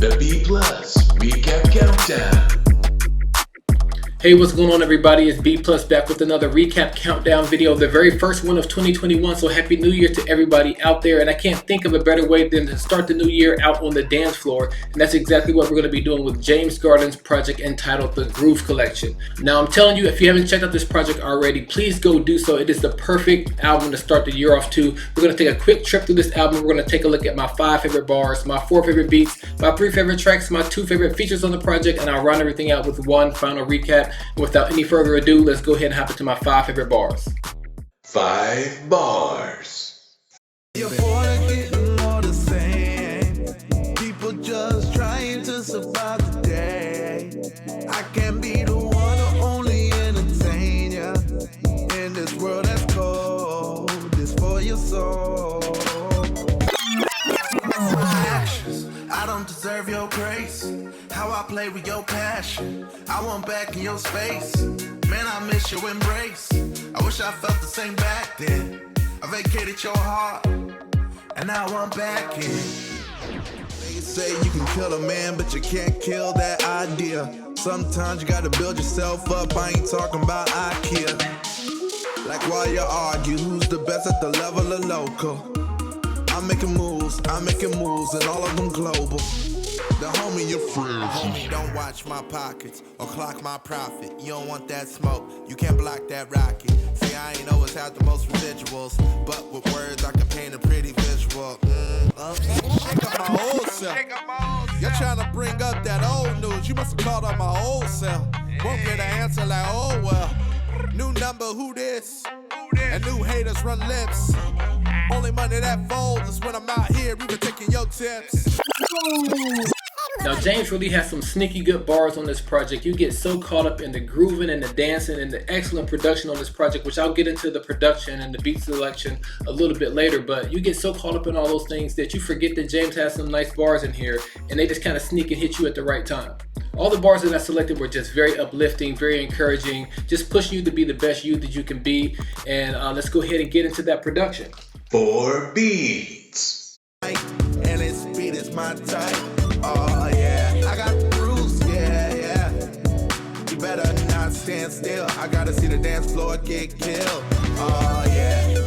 The B Plus Recap Countdown. Hey, what's going on, everybody? It's B Plus back with another recap countdown video, the very first one of 2021. So happy new year to everybody out there. And I can't think of a better way than to start the new year out on the dance floor. And that's exactly what we're going to be doing with James Gardin's project entitled The Groove Collection. Now, I'm telling you, if you haven't checked out this project already, please go do so. It is the perfect album to start the year off to. We're going to take a quick trip through this album. We're going to take a look at my 5 favorite bars, my 4 favorite beats, my 3 favorite tracks, my 2 favorite features on the project, and I'll round everything out with one final recap. Without any further ado, let's go ahead and hop into my 5 favorite bars. 5 bars. You're getting all the same. People just trying to survive the day. I can't be the one to only entertain ya. In this world that's cold, this for your soul. I don't deserve your grace. How I play with your passion, I want back in your space. Man, I miss your embrace. I wish I felt the same back then. I vacated your heart, and now I'm back in. They say you can kill a man, but you can't kill that idea. Sometimes you gotta build yourself up. I ain't talking about IKEA. Like while you argue, who's the best at the level of local? I'm making moves, and all of them global. The homie, your friend. Homie, don't watch my pockets or clock my profit. You don't want that smoke, you can't block that rocket. See, I ain't always have the most residuals, but with words I can paint a pretty visual. Shake up my old self. You're trying to bring up that old news. You must have called up my old self. Won't get an answer like, oh well. New number, who this? And new haters run lips. Only money that folds is when I'm out here even taking your tips. Now, James really has some sneaky good bars on this project. You get so caught up in the grooving and the dancing and the excellent production on this project, which I'll get into the production and the beat selection a little bit later, but you get so caught up in all those things that you forget that James has some nice bars in here, and they just kind of sneak and hit you at the right time. All the bars that I selected were just very uplifting, very encouraging, just pushing you to be the best you that you can be, and let's go ahead and get into that production. 4 beats. And its beat is my type. Oh yeah, I got the grooves, yeah. You better not stand still. I gotta see the dance floor get killed. Oh yeah.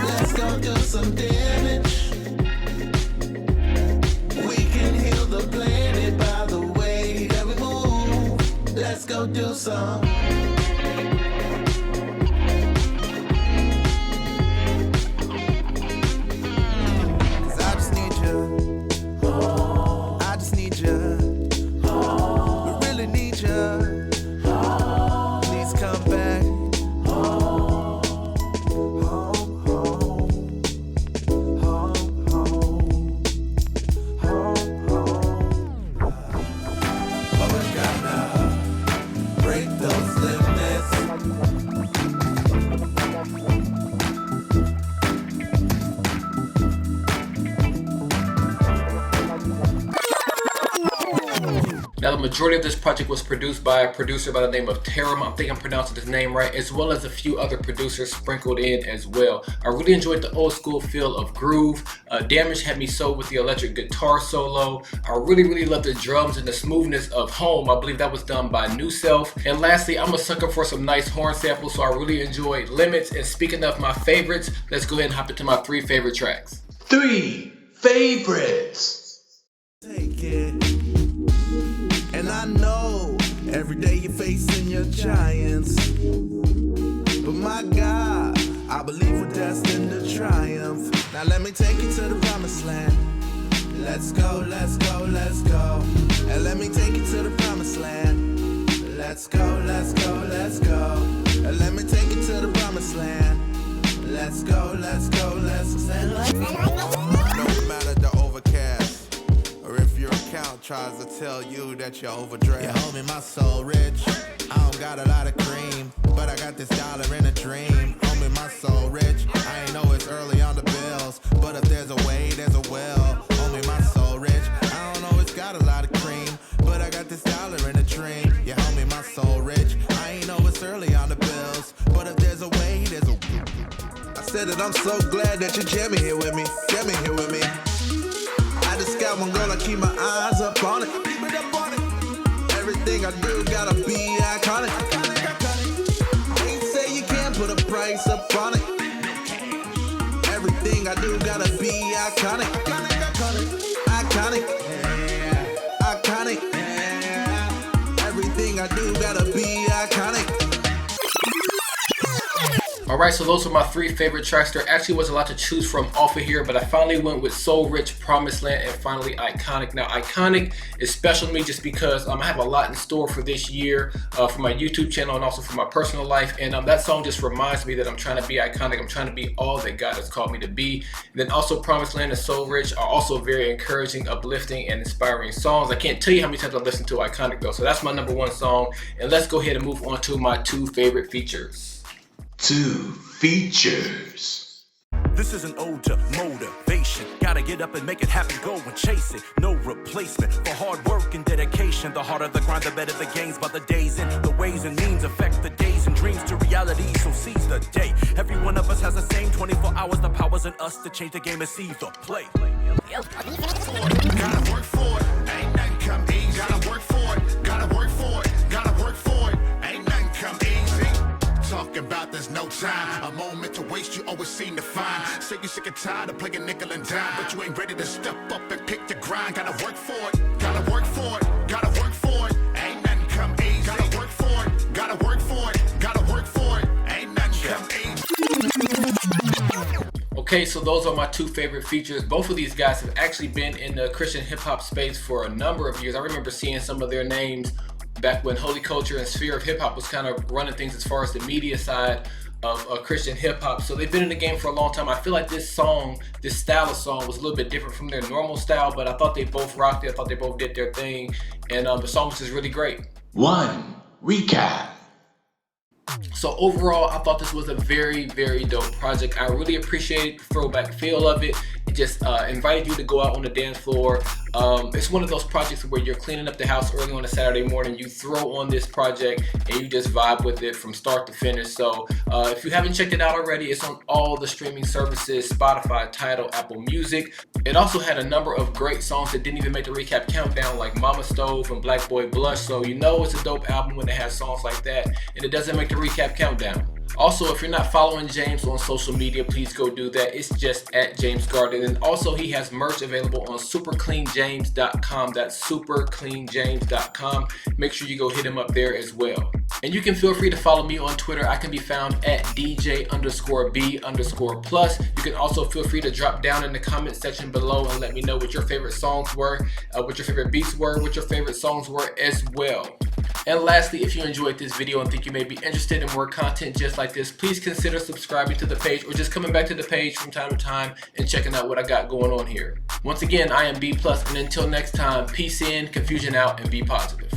Let's go do some damage. We can heal the planet by the way that we move. Let's go do some. Now, the majority of this project was produced by a producer by the name of Taram. I think I'm pronouncing his name right, as well as a few other producers sprinkled in as well. I really enjoyed the old school feel of groove. Damage had me sold with the electric guitar solo. I really love the drums and the smoothness of Home. I believe that was done by New Self. And lastly, I'm a sucker for some nice horn samples, so I really enjoyed Limits. And speaking of my favorites, let's go ahead and hop into my 3 favorite tracks. 3 favorites. Take it. And I know every day you're facing your giants, but my God, I believe we're destined to triumph. Now let me take you to the promised land. Let's go, let's go, let's go. And let me take you to the promised land. Let's go, let's go, let's go. And let me take you to the promised land. Let's go, let's go, let's go. No matter the overcast, or if your account tries to tell you that you're overdraft. Yeah, homie, my soul rich. I don't got a lot of cream, but I got this dollar in a dream. Homie, my soul rich. I ain't know it's early on the bills, but if there's a way, there's a will. Homie, my soul rich. I don't know it's got a lot of cream, but I got this dollar in a dream. Yeah, homie, my soul rich. I ain't know it's early on the bills, but if there's a way, there's a will. said that I'm so glad that you're jamming here with me, jamming here with me. I just got one girl, I keep my eyes up on it. Keep it up on it. Everything I do gotta be iconic. Ain't say you can't put a price up on it. Everything I do gotta be iconic. Iconic. Iconic. Everything I do gotta be iconic. Alright, so those are my 3 favorite tracks. There actually was a lot to choose from off of here, but I finally went with Soul Rich, Promised Land, and finally Iconic. Now, Iconic is special to me just because I have a lot in store for this year for my YouTube channel and also for my personal life. And that song just reminds me that I'm trying to be iconic. I'm trying to be all that God has called me to be. And then also Promised Land and Soul Rich are also very encouraging, uplifting, and inspiring songs. I can't tell you how many times I've listened to Iconic though. So that's my #1 song. And let's go ahead and move on to my 2 favorite features. 2 features. This is an ode to motivation. Gotta get up and make it happen, go and chase it. No replacement for hard work and dedication. The harder the grind, the better the gains. But the days and the ways and means affect the days and dreams to reality. So seize the day. Every one of us has the same 24 hours. The power's in us to change the game and see the play. Gotta work for it, ain't nothing come easy. Gotta work for it, gotta work for it, gotta work for it, ain't nothing come easy. Talking about there's no time, a moment to waste you always seem to find. Say you're sick and tired of playing nickel and dime, but you ain't ready to step up and pick your grind. Gotta work for it, gotta work for it, gotta work for it, ain't nothing come easy. Gotta work for it, gotta work for it, gotta work for it, ain't nothing come easy. Okay, so those are my 2 favorite features. Both of these guys have actually been in the Christian hip hop space for a number of years. I remember seeing some of their names back when Holy Culture and Sphere of Hip Hop was kind of running things as far as the media side of Christian hip hop. So they've been in the game for a long time. I feel like this song, this style of song was a little bit different from their normal style, but I thought they both rocked it. I thought they both did their thing. And the song was just really great. 1 recap. So overall, I thought this was a very, very dope project. I really appreciate the throwback feel of it. It just invited you to go out on the dance floor. It's one of those projects where you're cleaning up the house early on a Saturday morning. You throw on this project and you just vibe with it from start to finish. So if you haven't checked it out already, it's on all the streaming services, Spotify, Tidal, Apple Music. It also had a number of great songs that didn't even make the recap countdown, like Mama Stove and Black Boy Blush. So you know it's a dope album when it has songs like that, and it doesn't make the recap countdown. Also, if you're not following James on social media, please go do that. It's just at James Gardin. And also, he has merch available on supercleanjames.com. That's supercleanjames.com. Make sure you go hit him up there as well. And you can feel free to follow me on Twitter. I can be found at DJ_B_plus. You can also feel free to drop down in the comment section below and let me know what your favorite songs were, what your favorite beats were, what your favorite songs were as well. And lastly, if you enjoyed this video and think you may be interested in more content just like this, please consider subscribing to the page or just coming back to the page from time to time and checking out what I got going on here. Once again, I am B+, and until next time, peace in, confusion out, and be positive.